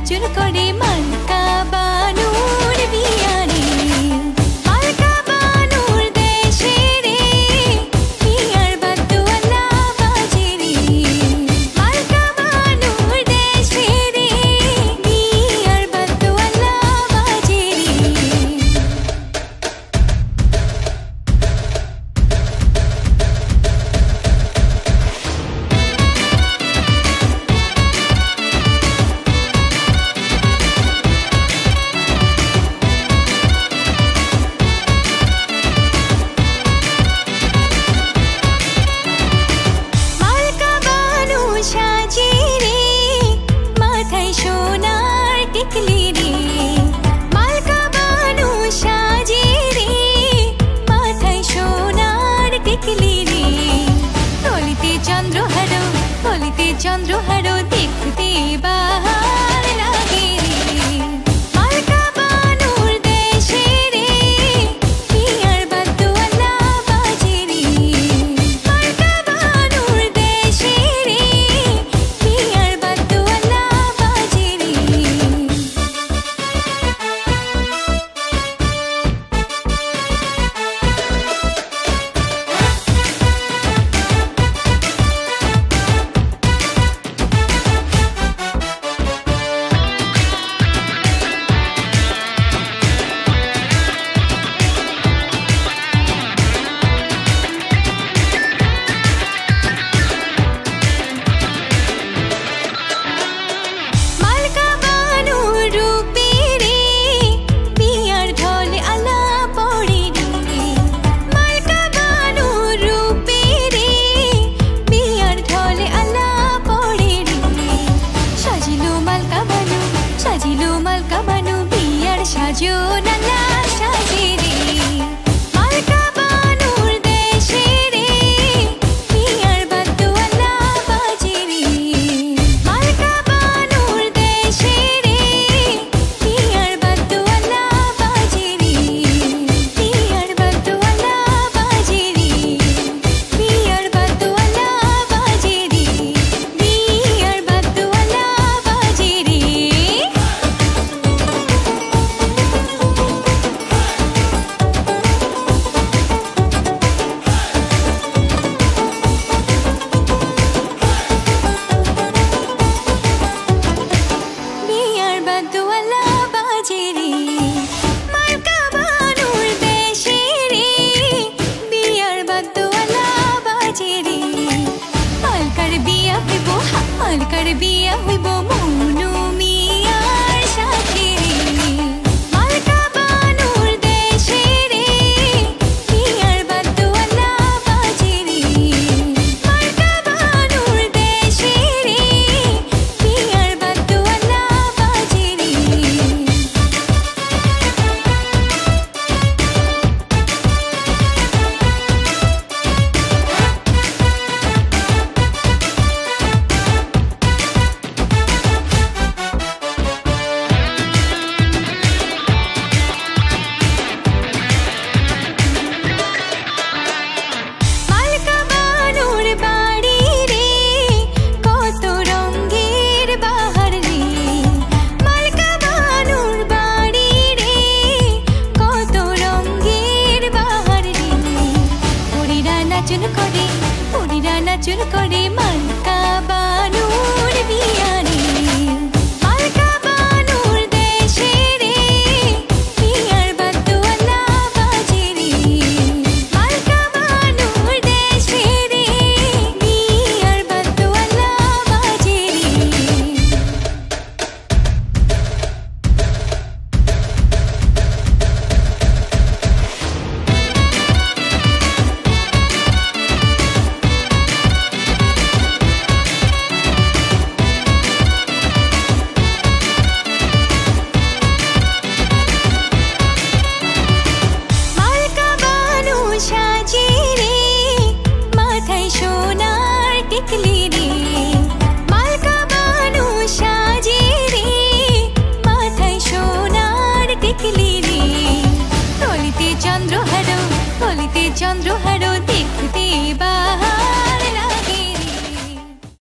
চুর করে মালকা বানুর বিয়ারে মালকা বানুর দেশে রে বিয়ার বাদ্যওয়ালা বাজে রে মালকা বানুর দেশে রে বিয়ার বাদ্যওয়ালা বাজে রে মালকা বানু সাজে রে মাথায় সোনার টিকলি রে মালকা বানু সাজে রে মাথায় সোনার টিকলি রে কলিতে চন্দ্রহারো দেখতে বাহার লাগে রে মালকা বানুর দেশে রে বিয়ার বাদ্যওয়ালা বাজে রে মালকা বানুর দেশে রে বিয়ার বাদ্যওয়ালা বাজে রে মালকা বানুর রূপে রে বিয়ার ঢল আলা পড়ে রে মালকা বানুর রূপে রে বিয়ার ঢল আলা পড়ে রে সাজিলো মালকা বানু বিয়ার সাজনালা সাজে রে মালকা বানুর দেশে রে বিয়ার বাদ্যওয়ালা বাজে রে মালকা বানুর দেশে রে বিয়ার বাদ্যওয়ালা বাজে রে বিয়ার বাদ্যওয়ালা বাজে রে বিয়ার বাদ্যওয়ালা বাজে রে বিয়ার বাদ্যওয়ালা বাজে রে বিয়ার বাদ্যওয়ালা বাজে রে মালকা বানুর দেশে রে বিয়ার বাদ্যওয়ালা বাজে রে মালকার বিয়া হইব মৌনু